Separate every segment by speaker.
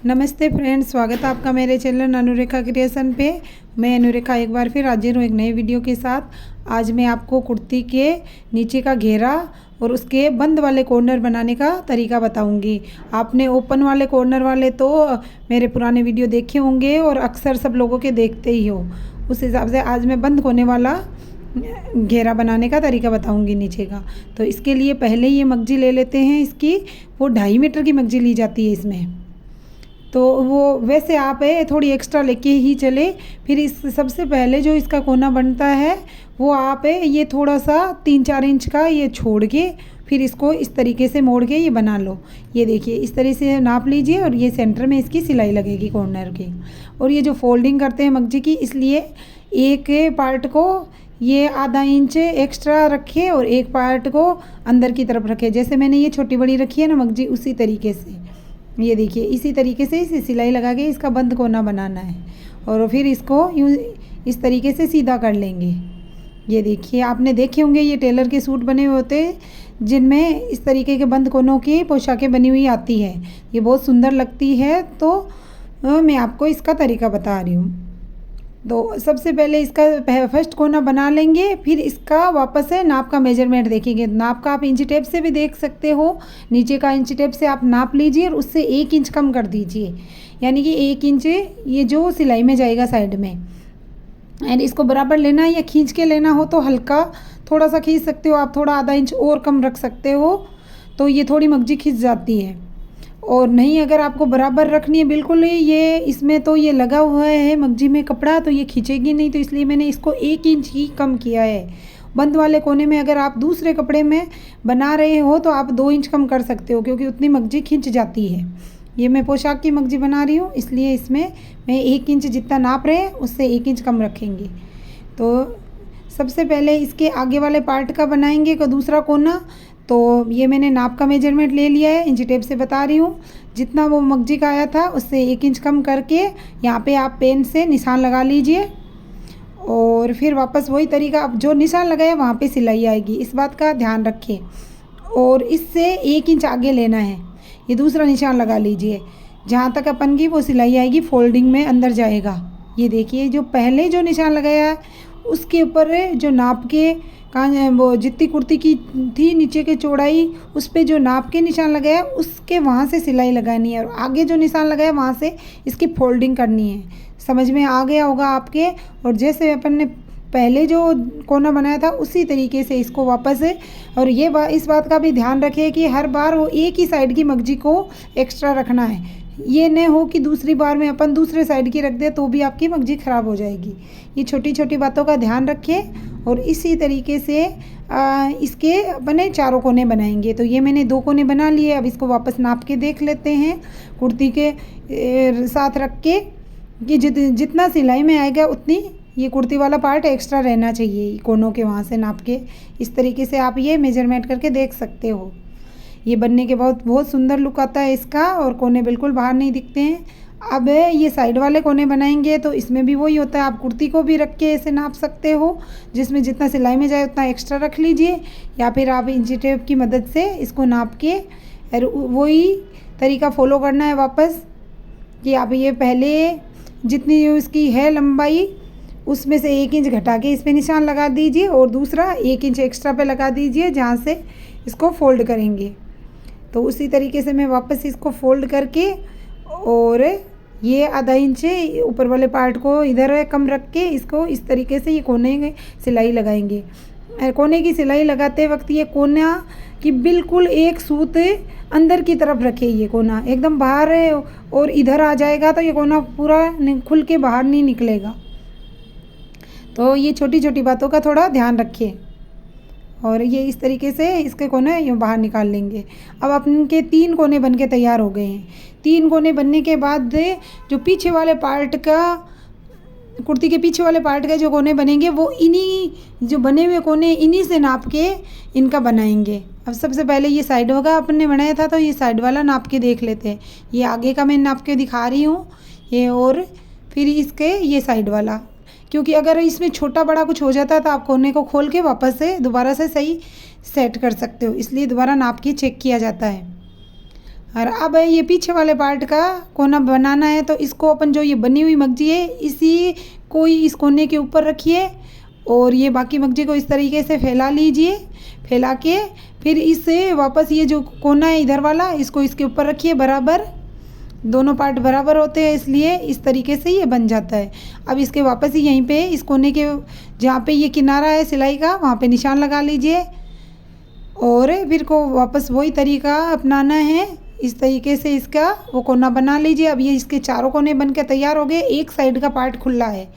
Speaker 1: नमस्ते फ्रेंड्स, स्वागत है आपका मेरे चैनल अनुरेखा क्रिएशन पे। मैं अनुरेखा एक बार फिर हाजिर हूँ एक नए वीडियो के साथ। आज मैं आपको कुर्ती के नीचे का घेरा और उसके बंद वाले कॉर्नर बनाने का तरीका बताऊंगी। आपने ओपन वाले कॉर्नर वाले तो मेरे पुराने वीडियो देखे होंगे और अक्सर सब लोगों के देखते ही हो। उस हिसाब से आज मैं बंद होने वाला घेरा बनाने का तरीका बताऊंगी नीचे का। तो इसके लिए पहले ये मगजी ले लेते हैं। इसकी वो 2.5 मीटर की मगजी ली जाती है इसमें। तो वो वैसे आप थोड़ी एक्स्ट्रा लेके ही चले। फिर इस सबसे पहले जो इसका कोना बनता है वो आप ये थोड़ा सा 3-4 इंच का ये छोड़ के फिर इसको इस तरीके से मोड़ के ये बना लो। ये देखिए इस तरीके से नाप लीजिए और ये सेंटर में इसकी सिलाई लगेगी कॉर्नर की। और ये जो फोल्डिंग करते हैं मगजी की, इसलिए एक पार्ट को ये आधा इंच एक्स्ट्रा रखें और एक पार्ट को अंदर की तरफ रखें। जैसे मैंने ये छोटी बड़ी रखी है ना मगजी, उसी तरीके से ये देखिए इसी तरीके से इसे सिलाई लगा के इसका बंद कोना बनाना है। और फिर इसको यूँ इस तरीके से सीधा कर लेंगे। ये देखिए आपने देखे होंगे ये टेलर के सूट बने हुए होते हैं जिनमें इस तरीके के बंद कोनों की पोशाकें बनी हुई आती है। ये बहुत सुंदर लगती है। तो मैं आपको इसका तरीका बता रही हूँ। तो सबसे पहले इसका फर्स्ट कोना बना लेंगे। फिर इसका वापस से नाप का मेजरमेंट देखेंगे। नाप का आप इंची टेप से भी देख सकते हो। नीचे का इंची टेप से आप नाप लीजिए और उससे 1 इंच कम कर दीजिए, यानी कि 1 इंच ये जो सिलाई में जाएगा साइड में। एंड इसको बराबर लेना है या खींच के लेना हो तो हल्का थोड़ा सा खींच सकते हो आप, थोड़ा आधा इंच और कम रख सकते हो तो ये थोड़ी मगजी खींच जाती है। और नहीं अगर आपको बराबर रखनी है बिल्कुल ही, ये इसमें तो ये लगा हुआ है मगजी में कपड़ा तो ये खींचेगी नहीं। तो इसलिए मैंने इसको 1 इंच ही कम किया है। बंद वाले कोने में अगर आप दूसरे कपड़े में बना रहे हो तो आप 2 इंच कम कर सकते हो, क्योंकि उतनी मगजी खींच जाती है। ये मैं पोशाक की मगजी बना रही हूँ इसलिए इसमें मैं 1 इंच जितना नाप रहे हैं उससे 1 इंच कम रखेंगे। तो सबसे पहले इसके आगे वाले पार्ट का बनाएंगे को दूसरा कोना। तो ये मैंने नाप का मेजरमेंट ले लिया है, इंची टेप से बता रही हूँ। जितना वो मगजी का आया था उससे 1 इंच कम करके यहाँ पे आप पेन से निशान लगा लीजिए। और फिर वापस वही तरीका, अब जो निशान लगाया वहाँ पे सिलाई आएगी, इस बात का ध्यान रखें। और इससे 1 इंच आगे लेना है, ये दूसरा निशान लगा लीजिए। जहाँ तक अपन की वो सिलाई आएगी फोल्डिंग में अंदर जाएगा। ये देखिए जो पहले जो निशान लगाया है उसके ऊपर जो नाप के वो जितनी कुर्ती की थी नीचे की चौड़ाई उस पे जो नाप के निशान लगाया उसके वहाँ से सिलाई लगानी है। और आगे जो निशान लगाया वहाँ से इसकी फोल्डिंग करनी है। समझ में आ गया होगा आपके। और जैसे अपन ने पहले जो कोना बनाया था उसी तरीके से इसको वापस है। और ये इस बात का भी ध्यान रखें कि हर बार वो एक ही साइड की मगजी को एक्स्ट्रा रखना है। ये न हो कि दूसरी बार में अपन दूसरे साइड की रख दे तो भी आपकी मगजी ख़राब हो जाएगी। ये छोटी छोटी बातों का ध्यान रखें। और इसी तरीके से इसके अपने चारों कोने बनाएंगे। तो ये मैंने 2 कोने बना लिए। अब इसको वापस नाप के देख लेते हैं कुर्ती के साथ रख के कि जितना सिलाई में आएगा उतनी ये कुर्ती वाला पार्ट एक्स्ट्रा रहना चाहिए कोनों के वहाँ से नाप के। इस तरीके से आप ये मेजरमेंट करके देख सकते हो। ये बनने के बाद बहुत सुंदर लुक आता है इसका और कोने बिल्कुल बाहर नहीं दिखते हैं। अब ये साइड वाले कोने बनाएंगे तो इसमें भी वही होता है। आप कुर्ती को भी रख के ऐसे नाप सकते हो, जिसमें जितना सिलाई में जाए उतना एक्स्ट्रा रख लीजिए, या फिर आप इंची टेप की मदद से इसको नाप के और वही तरीका फॉलो करना है वापस। कि आप ये पहले जितनी इसकी है लंबाई उसमें से 1 इंच घटा के इस पर निशान लगा दीजिए और दूसरा 1 इंच एक्स्ट्रा पे लगा दीजिए जहाँ से इसको फोल्ड करेंगे। तो उसी तरीके से मैं वापस इसको फोल्ड करके और ये आधा इंच ऊपर वाले पार्ट को इधर कम रख के इसको इस तरीके से ये कोने सिलाई लगाएंगे। कोने की सिलाई लगाते वक्त ये कोना कि बिल्कुल एक सूत अंदर की तरफ रखे। ये कोना एकदम बाहर और इधर आ जाएगा तो ये कोना पूरा खुल के बाहर नहीं निकलेगा। तो ये छोटी छोटी बातों का थोड़ा ध्यान रखिए। और ये इस तरीके से इसके कोने ये बाहर निकाल लेंगे। अब अपन के 3 कोने बन के तैयार हो गए हैं। 3 कोने बनने के बाद जो पीछे वाले पार्ट का कुर्ती के पीछे वाले पार्ट के जो कोने बनेंगे वो इन्हीं जो बने हुए कोने इन्हीं से नाप के इनका बनाएंगे। अब सबसे पहले ये साइड होगा अपन ने बनाया था तो ये साइड वाला नाप के देख लेते हैं। ये आगे का मैं नाप के दिखा रही हूँ ये, और फिर इसके ये साइड वाला, क्योंकि अगर इसमें छोटा बड़ा कुछ हो जाता है तो आप कोने को खोल के वापस से दोबारा से सही सेट कर सकते हो, इसलिए दोबारा नाप के चेक किया जाता है। और अब ये पीछे वाले पार्ट का कोना बनाना है, तो इसको अपन जो ये बनी हुई मगजी है इसी को इस कोने के ऊपर रखिए और ये बाकी मगजी को इस तरीके से फैला लीजिए। फैला के फिर इससे वापस ये जो कोना है इधर वाला इसको इसके ऊपर रखिए बराबर। दोनों पार्ट बराबर होते हैं इसलिए इस तरीके से ये बन जाता है। अब इसके वापस ही यहीं पे इस कोने के जहाँ पे ये किनारा है सिलाई का वहाँ पे निशान लगा लीजिए और फिर को वापस वही तरीका अपनाना है। इस तरीके से इसका वो कोना बना लीजिए। अब ये इसके चारों कोने बन के तैयार हो गए। एक साइड का पार्ट खुला है,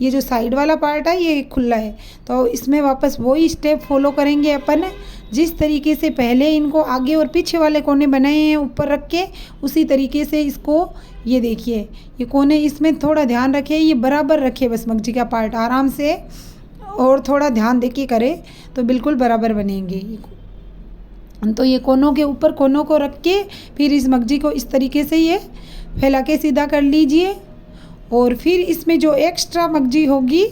Speaker 1: ये जो साइड वाला पार्ट है ये खुला है, तो इसमें वापस वही स्टेप फॉलो करेंगे अपन जिस तरीके से पहले इनको आगे और पीछे वाले कोने बनाए हैं ऊपर रख के, उसी तरीके से इसको ये देखिए ये कोने इसमें थोड़ा ध्यान रखें, ये बराबर रखे बस मगजी का पार्ट आराम से और थोड़ा ध्यान दे के करें तो बिल्कुल बराबर बनेंगे। तो ये कोनों के ऊपर कोनों को रख के फिर इस मगजी को इस तरीके से ये फैला के सीधा कर लीजिए और फिर इसमें जो एक्स्ट्रा मगजी होगी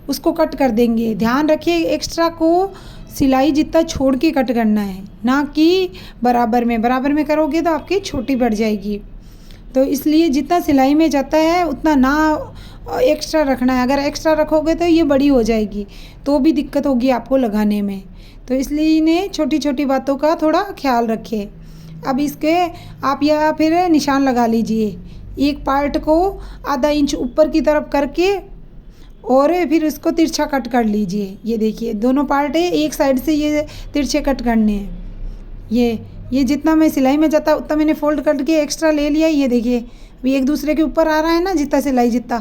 Speaker 1: उसको कट कर देंगे। ध्यान रखिए एक्स्ट्रा को सिलाई जितना छोड़ के कट करना है, ना कि बराबर में करोगे तो आपकी छोटी बढ़ जाएगी। तो इसलिए जितना सिलाई में जाता है उतना ना एक्स्ट्रा रखना है। अगर एक्स्ट्रा रखोगे तो ये बड़ी हो जाएगी तो भी दिक्कत होगी आपको लगाने में। तो इसलिए इन्हें छोटी छोटी बातों का थोड़ा ख्याल रखें। अब इसके आप या फिर निशान लगा लीजिए, एक पार्ट को आधा इंच ऊपर की तरफ करके और फिर इसको तिरछा कट कर लीजिए। ये देखिए दोनों पार्ट है, एक साइड से ये तिरछे कट करने हैं। ये जितना मैं सिलाई में जाता उतना मैंने फोल्ड करके एक्स्ट्रा ले लिया। ये देखिए अभी एक दूसरे के ऊपर आ रहा है ना जितना सिलाई जितना।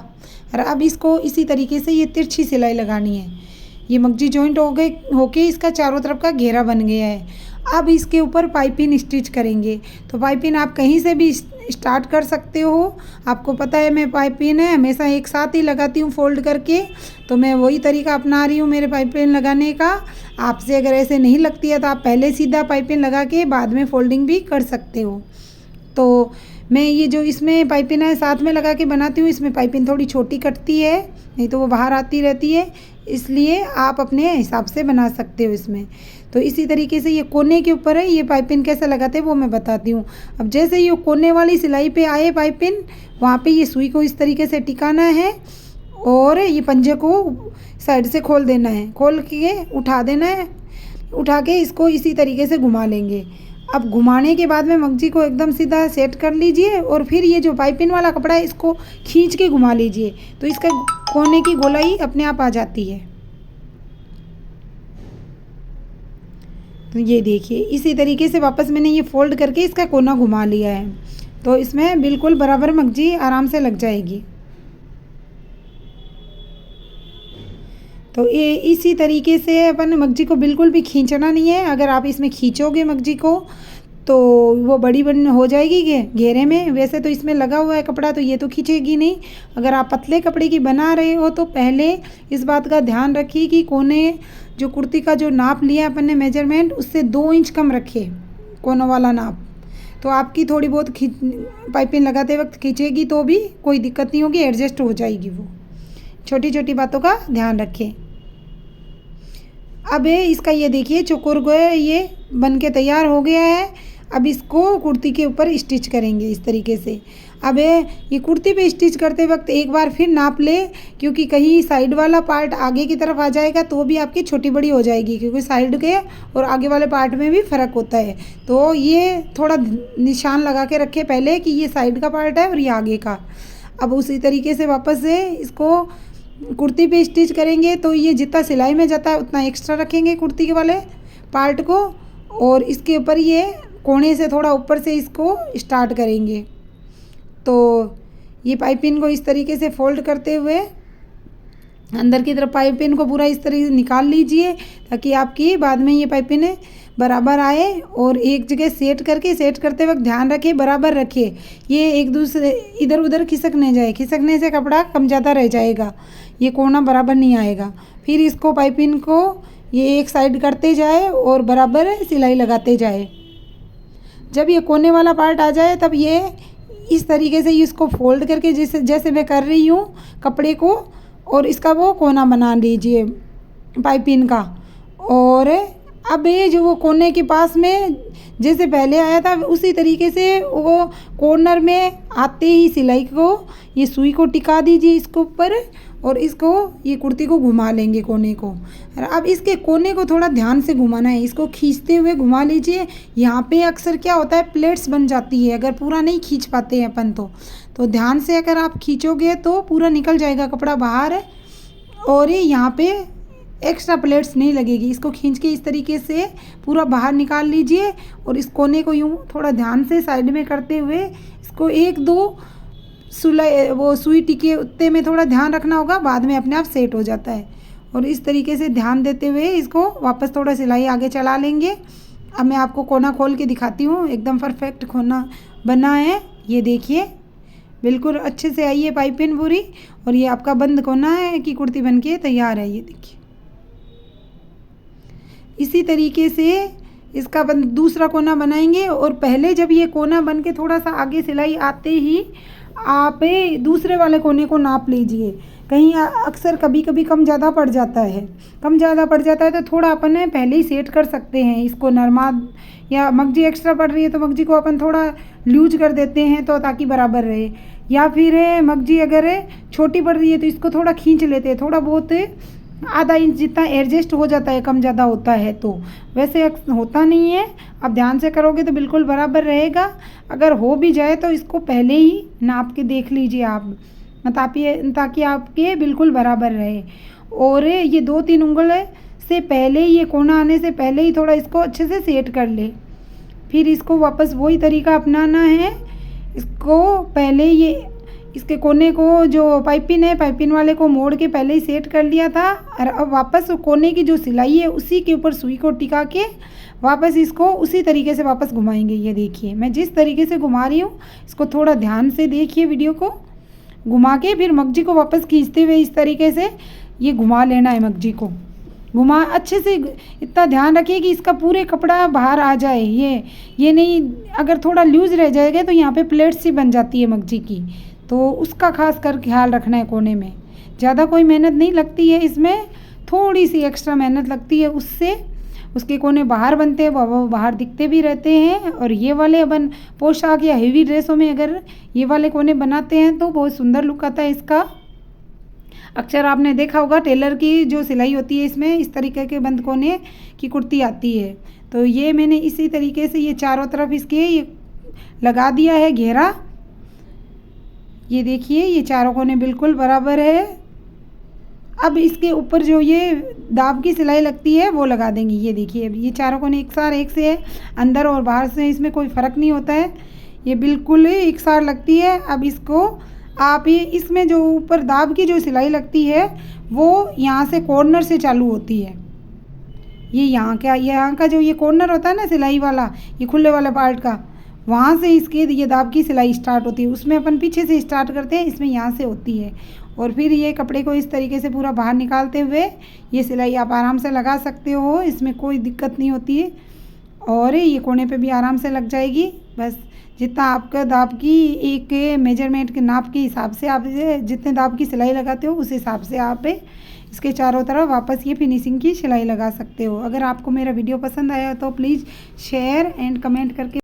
Speaker 1: और अब इसको इसी तरीके से ये तिरछी सिलाई लगानी है। ये मगजी जॉइंट हो गए होके इसका चारों तरफ का घेरा बन गया है। अब इसके ऊपर पाइपिंग स्टिच करेंगे। तो पाइपिंग आप कहीं से भी स्टार्ट कर सकते हो। आपको पता है मैं पाइपिंग है हमेशा एक साथ ही लगाती हूँ फोल्ड करके, तो मैं वही तरीका अपना रही हूँ मेरे पाइपिंग लगाने का। आपसे अगर ऐसे नहीं लगती है तो आप पहले सीधा पाइपिंग लगा के बाद में फोल्डिंग भी कर सकते हो। तो मैं ये जो इसमें पाइपिंग है साथ में लगा के बनाती हूँ, इसमें पाइपिंग थोड़ी छोटी कटती है नहीं तो वो बाहर आती रहती है, इसलिए आप अपने हिसाब से बना सकते हो इसमें। तो इसी तरीके से ये कोने के ऊपर है, ये पाइपिंग कैसे लगाते हैं वो मैं बताती हूँ। अब जैसे ये कोने वाली सिलाई पे आए पाइपिंग, वहाँ पे ये सुई को इस तरीके से टिकाना है और ये पंजे को साइड से खोल देना है, खोल के उठा देना है। उठा के इसको इसी तरीके से घुमा लेंगे। अब घुमाने के बाद में मगजी को एकदम सीधा सेट कर लीजिए और फिर ये जो पाइपिंग वाला कपड़ा है इसको खींच के घुमा लीजिए, तो इसका कोने की गोलाई अपने आप आ जाती है। तो ये देखिए इसी तरीके से वापस मैंने ये फोल्ड करके इसका कोना घुमा लिया है, तो इसमें बिल्कुल बराबर मगजी आराम से लग जाएगी। तो ये इसी तरीके से अपन मगजी को बिल्कुल भी खींचना नहीं है। अगर आप इसमें खींचोगे मगजी को तो वो बड़ी हो जाएगी घेरे में। वैसे तो इसमें लगा हुआ है कपड़ा तो ये तो खींचेगी नहीं। अगर आप पतले कपड़े की बना रहे हो तो पहले इस बात का ध्यान रखिए कि कोने जो कुर्ती का जो नाप लिया अपन ने मेजरमेंट उससे 2 इंच कम रखे कोनों वाला नाप, तो आपकी थोड़ी बहुत पाइपिंग लगाते वक्त खींचेगी तो भी कोई दिक्कत नहीं होगी, एडजस्ट हो जाएगी वो। छोटी छोटी बातों का ध्यान रखें। अब इसका ये देखिए चौकोर गोया ये बन के तैयार हो गया है। अब इसको कुर्ती के ऊपर स्टिच करेंगे इस तरीके से। अब ये कुर्ती पे स्टिच करते वक्त एक बार फिर नाप ले, क्योंकि कहीं साइड वाला पार्ट आगे की तरफ आ जाएगा तो भी आपकी छोटी बड़ी हो जाएगी, क्योंकि साइड के और आगे वाले पार्ट में भी फ़र्क होता है। तो ये थोड़ा निशान लगा के रखे पहले कि ये साइड का पार्ट है और ये आगे का। अब उसी तरीके से वापस से इसको कुर्ती पे स्टिच करेंगे, तो ये जितना सिलाई में जाता है उतना एक्स्ट्रा रखेंगे कुर्ती के वाले पार्ट को, और इसके ऊपर ये कोने से थोड़ा ऊपर से इसको स्टार्ट करेंगे। तो ये पाइपिंग को इस तरीके से फोल्ड करते हुए अंदर की तरफ पाइपिंग को पूरा इस तरीके से निकाल लीजिए, ताकि आपकी बाद में ये पाइपिंग बराबर आए। और एक जगह सेट करके सेट करते वक्त ध्यान रखें बराबर रखिए, ये एक दूसरे इधर उधर खिसक नहीं जाए, खिसकने से कपड़ा कम ज़्यादा रह जाएगा, ये कोना बराबर नहीं आएगा। फिर इसको पाइपिंग को ये एक साइड करते जाए और बराबर सिलाई लगाते जाए। जब ये कोने वाला पार्ट आ जाए तब ये इस तरीके से इसको फोल्ड करके जैसे मैं कर रही हूँ कपड़े को, और इसका वो कोना बना लीजिए पाइपिंग का। और अब ये जो वो कोने के पास में जैसे पहले आया था उसी तरीके से वो कॉर्नर में आते ही सिलाई को ये सुई को टिका दीजिए इसके ऊपर और इसको ये कुर्ती को घुमा लेंगे कोने को। और अब इसके कोने को थोड़ा ध्यान से घुमाना है, इसको खींचते हुए घुमा लीजिए। यहाँ पे अक्सर क्या होता है प्लेट्स बन जाती है अगर पूरा नहीं खींच पाते हैं अपन तो ध्यान से अगर आप खींचोगे तो पूरा निकल जाएगा कपड़ा बाहर और ये यहाँ पे एक्स्ट्रा प्लेट्स नहीं लगेगी। इसको खींच के इस तरीके से पूरा बाहर निकाल लीजिए और इस कोने को यूँ थोड़ा ध्यान से साइड में करते हुए इसको 1-2 सुई टिके उतने में थोड़ा ध्यान रखना होगा, बाद में अपने आप सेट हो जाता है। और इस तरीके से ध्यान देते हुए इसको वापस थोड़ा सिलाई आगे चला लेंगे। अब मैं आपको कोना खोल के दिखाती हूँ, एकदम परफेक्ट कोना बना है। ये देखिए बिल्कुल अच्छे से आई है पाइपिंग पूरी और ये आपका बंद कोना है कि कुर्ती बन के तैयार है। ये देखिए इसी तरीके से इसका दूसरा कोना बनाएंगे और पहले जब ये कोना बन के थोड़ा सा आगे सिलाई आते ही आप दूसरे वाले कोने को नाप लीजिए। कहीं अक्सर कभी कभी कम ज़्यादा पड़ जाता है, तो थोड़ा अपन पहले ही सेट कर सकते हैं इसको। नरमा या मगजी एक्स्ट्रा पड़ रही है तो मगजी को अपन थोड़ा लूज कर देते हैं तो ताकि बराबर रहे, या फिर मगजी अगर छोटी पड़ रही है तो इसको थोड़ा खींच लेते हैं, थोड़ा बहुत आधा इंच जितना एडजस्ट हो जाता है, कम ज़्यादा होता है तो वैसे होता नहीं है। अब ध्यान से करोगे तो बिल्कुल बराबर रहेगा। अगर हो भी जाए तो इसको पहले ही नाप के देख लीजिए आप ताकि आपके बिल्कुल बराबर रहे। और ये 2-3 उंगल से पहले ये कोना आने से पहले ही थोड़ा इसको अच्छे से सेट कर ले। फिर इसको वापस वही तरीका अपनाना है। इसको पहले ये इसके कोने को जो पाइपिंग है पाइपिंग वाले को मोड़ के पहले ही सेट कर लिया था और अब वापस कोने की जो सिलाई है उसी के ऊपर सुई को टिका के वापस इसको उसी तरीके से वापस घुमाएंगे। ये देखिए मैं जिस तरीके से घुमा रही हूँ इसको थोड़ा ध्यान से देखिए, वीडियो को घुमा के फिर मगजी को वापस खींचते हुए इस तरीके से ये घुमा लेना है। मगजी को घुमा अच्छे से, इतना ध्यान रखिए कि इसका पूरे कपड़ा बाहर आ जाए। ये नहीं अगर थोड़ा लूज रह जाएगा तो यहाँ पे प्लेट्स सी बन जाती है मगजी की, तो उसका खास कर ख्याल रखना है। कोने में ज़्यादा कोई मेहनत नहीं लगती है, इसमें थोड़ी सी एक्स्ट्रा मेहनत लगती है, उससे उसके कोने बाहर बनते हैं, वो बाहर दिखते भी रहते हैं। और ये वाले अपन पोशाक या हेवी ड्रेसों में अगर ये वाले कोने बनाते हैं तो बहुत सुंदर लुक आता है इसका। अक्सर आपने देखा होगा टेलर की जो सिलाई होती है इसमें इस तरीके के बंद कोने की कुर्ती आती है। तो ये मैंने इसी तरीके से ये चारों तरफ इसके ये लगा दिया है घेरा। ये देखिए ये चारों कोने बिल्कुल बराबर है। अब इसके ऊपर जो ये दाब की सिलाई लगती है वो लगा देंगे। ये देखिए अब ये चारों कोने एक से है, अंदर और बाहर से इसमें कोई फ़र्क नहीं होता है, ये बिल्कुल एक सार लगती है। अब इसको आप ये इसमें जो ऊपर दाब की जो सिलाई लगती है वो यहाँ से कॉर्नर से चालू होती है। ये यहाँ का जो ये कॉर्नर होता है ना सिलाई वाला, ये खुले वाला पार्ट का, वहाँ से इसके ये दाब की सिलाई स्टार्ट होती है। उसमें अपन पीछे से स्टार्ट करते हैं, इसमें यहाँ से होती है। और फिर ये कपड़े को इस तरीके से पूरा बाहर निकालते हुए ये सिलाई आप आराम से लगा सकते हो, इसमें कोई दिक्कत नहीं होती है। और ये कोने पे भी आराम से लग जाएगी। बस जितना आपका दाब की एक मेजरमेंट के नाप के हिसाब से आप जितने दाब की सिलाई लगाते हो उस हिसाब से आप इसके चारों तरफ वापस ये फिनिशिंग की सिलाई लगा सकते हो। अगर आपको मेरा वीडियो पसंद आया तो प्लीज़ शेयर एंड कमेंट करके